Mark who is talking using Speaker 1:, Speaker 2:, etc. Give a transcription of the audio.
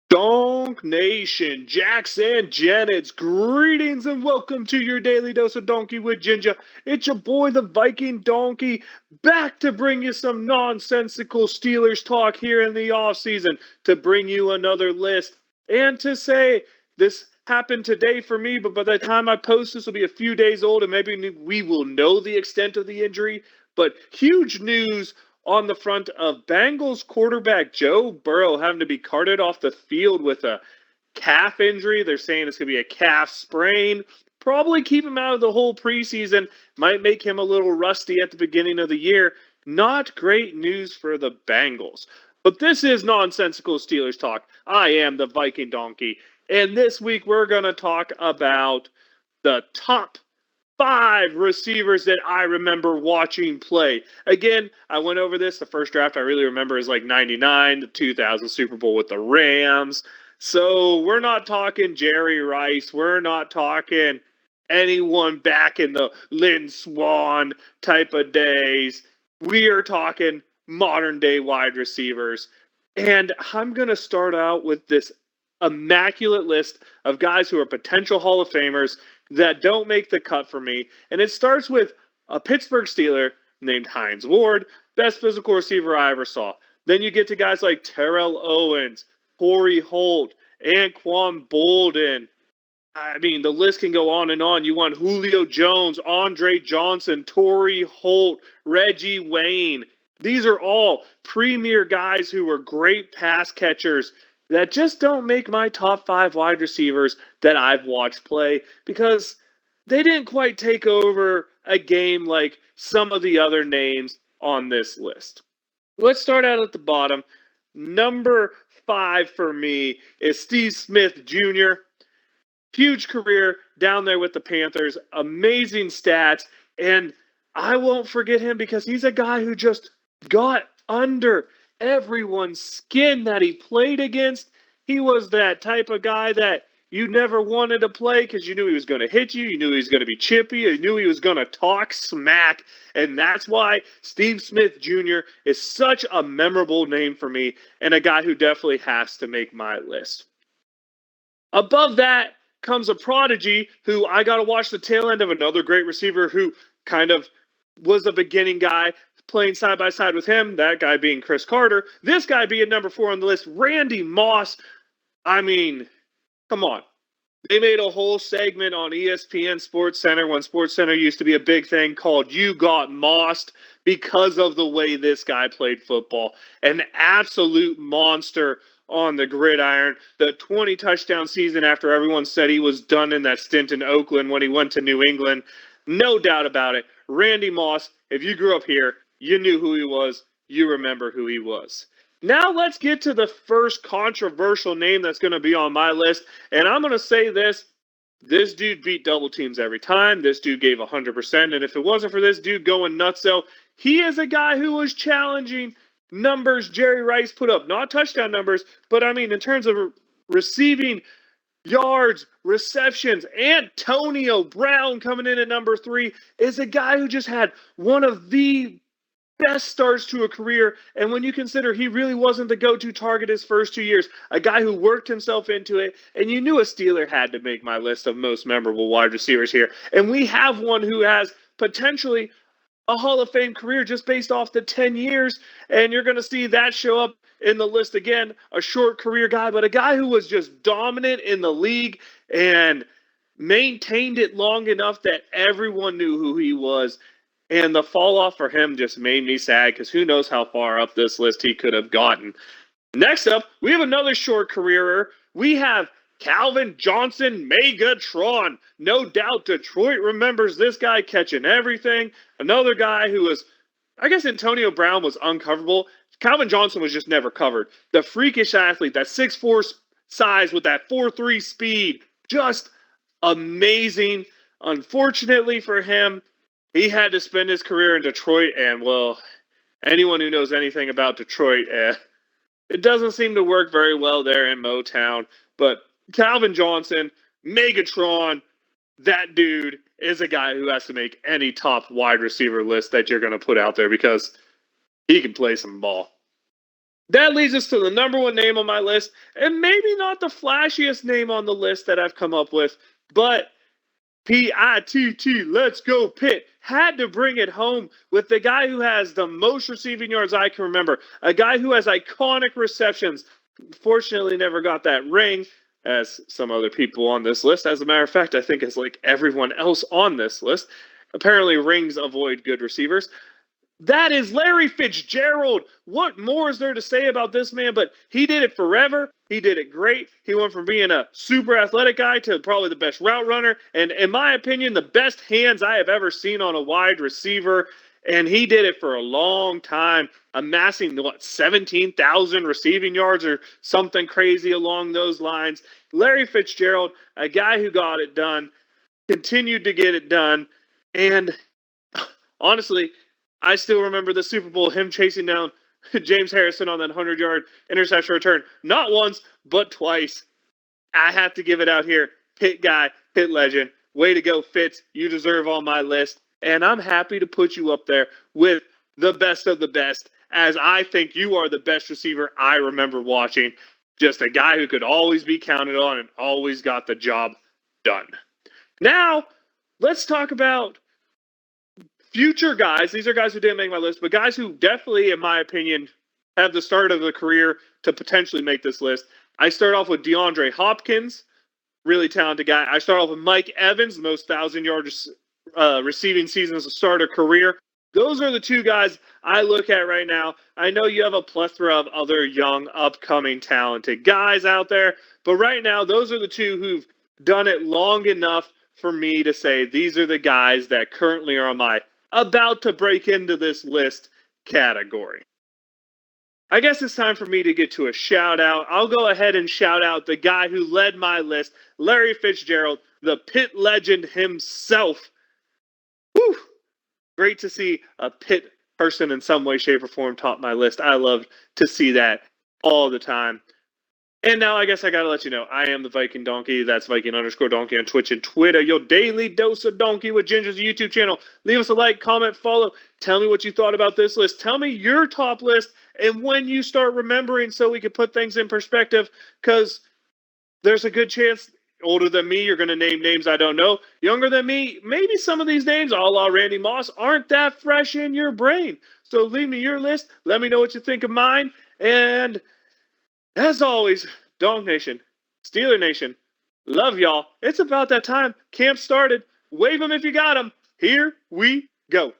Speaker 1: Donk Nation, Jackson Janet's greetings and welcome to your daily dose of Donkey with Ginger. It's your boy, the Viking Donkey, back to bring you some nonsensical Steelers talk here in the off season, to bring you another list, and to say this happened today for me, but by the time I post this will be a few days old, and maybe we will know the extent of the injury. But huge news on the front of Bengals quarterback Joe Burrow having to be carted off the field with a calf injury. They're saying it's going to be a calf sprain. Probably keep him out of the whole preseason. Might make him a little rusty at the beginning of the year. Not great news for the Bengals. But this is Nonsensical Steelers Talk. I am the Viking Donkey. And this week we're going to talk about the top five receivers that I remember watching play. Again, I went over this. The first draft I really remember is like 99, the 2000 Super Bowl with the Rams. So we're not talking Jerry Rice. We're not talking anyone back in the Lynn Swan type of days. We are talking modern day wide receivers. And I'm going to start out with this immaculate list of guys who are potential Hall of Famers that don't make the cut for me. And it starts with a Pittsburgh Steeler named Hines Ward, best physical receiver I ever saw. Then you get to guys like Terrell Owens, Corey Holt, Anquan Bolden. I mean, the list can go on and on. You want Julio Jones, Andre Johnson, Torrey Holt, Reggie Wayne. These are all premier guys who were great pass catchers that just don't make my top five wide receivers that I've watched play because they didn't quite take over a game like some of the other names on this list. Let's start out at the bottom. Number five for me is Steve Smith Jr. Huge career down there with the Panthers, amazing stats, and I won't forget him because he's a guy who just got under everyone's skin that he played against. He was that type of guy that you never wanted to play because you knew he was going to hit you, you knew he was going to be chippy, you knew he was going to talk smack, and that's why Steve Smith Jr. is such a memorable name for me and a guy who definitely has to make my list. Above that comes a prodigy who I got to watch the tail end of another great receiver who kind of was a beginning guy playing side by side with him, that guy being Chris Carter. This guy being number four on the list, Randy Moss. I mean, come on. They made a whole segment on ESPN Sports Center when Sports Center used to be a big thing called You Got Mossed because of the way this guy played football. An absolute monster on the gridiron. The 20 touchdown season after everyone said he was done in that stint in Oakland when he went to New England. No doubt about it. Randy Moss, if you grew up here, you knew who he was. You remember who he was. Now let's get to the first controversial name that's going to be on my list. And I'm going to say this. This dude beat double teams every time. This dude gave 100%. And if it wasn't for this dude going nutso, he is a guy who was challenging numbers Jerry Rice put up. Not touchdown numbers, but I mean, in terms of receiving yards, receptions. Antonio Brown coming in at number three is a guy who just had one of the best starts to a career. And when you consider he really wasn't the go-to target his first 2 years, a guy who worked himself into it, and you knew a Steeler had to make my list of most memorable wide receivers here. And we have one who has potentially a Hall of Fame career just based off the 10 years. And you're going to see that show up in the list again. A short career guy, but a guy who was just dominant in the league and maintained it long enough that everyone knew who he was. And the fall off for him just made me sad because who knows how far up this list he could have gotten. Next up, we have another short careerer. We have Calvin Johnson Megatron. No doubt Detroit remembers this guy catching everything. Another guy who was, I guess Antonio Brown was uncoverable. Calvin Johnson was just never covered. The freakish athlete, that 6'4 size with that 4'3 speed. Just amazing. Unfortunately for him, he had to spend his career in Detroit, and well, anyone who knows anything about Detroit, it doesn't seem to work very well there in Motown. But Calvin Johnson, Megatron, that dude is a guy who has to make any top wide receiver list that you're going to put out there because he can play some ball. That leads us to the number one name on my list, and maybe not the flashiest name on the list that I've come up with, but PITT, let's go Pitt. Had to bring it home with the guy who has the most receiving yards I can remember. A guy who has iconic receptions. Fortunately, never got that ring, as some other people on this list. As a matter of fact, I think as like everyone else on this list. Apparently, rings avoid good receivers. That is Larry Fitzgerald. What more is there to say about this man? But he did it forever. He did it great. He went from being a super athletic guy to probably the best route runner. And in my opinion, the best hands I have ever seen on a wide receiver. And he did it for a long time, amassing, 17,000 receiving yards or something crazy along those lines. Larry Fitzgerald, a guy who got it done, continued to get it done. And honestly, I still remember the Super Bowl, him chasing down James Harrison on that 100-yard interception return. Not once, but twice. I have to give it out here. Pitt guy, Pitt legend. Way to go, Fitz. You deserve on my list. And I'm happy to put you up there with the best of the best, as I think you are the best receiver I remember watching. Just a guy who could always be counted on and always got the job done. Now, let's talk about future guys. These are guys who didn't make my list, but guys who definitely, in my opinion, have the start of the career to potentially make this list. I start off with DeAndre Hopkins, really talented guy. I start off with Mike Evans, the most 1,000-yard receiving season as a starter career. Those are the two guys I look at right now. I know you have a plethora of other young, upcoming, talented guys out there, but right now, those are the two who've done it long enough for me to say these are the guys that currently are on my about to break into this list category. I guess it's time for me to get to a shout out. I'll go ahead and shout out the guy who led my list, Larry Fitzgerald, the Pitt legend himself. Woo! Great to see a Pitt person in some way, shape, or form top my list. I love to see that all the time. And now I guess I gotta let you know, I am the Viking Donkey. That's Viking_Donkey on Twitch and Twitter. Your daily dose of donkey with Ginger's YouTube channel. Leave us a like, comment, follow. Tell me what you thought about this list. Tell me your top list and when you start remembering so we can put things in perspective. Because there's a good chance older than me, you're going to name names I don't know. Younger than me, maybe some of these names, a la Randy Moss, aren't that fresh in your brain. So leave me your list. Let me know what you think of mine. And as always, Dog Nation, Steeler Nation, love y'all. It's about that time. Camp started. Wave them if you got them. Here we go.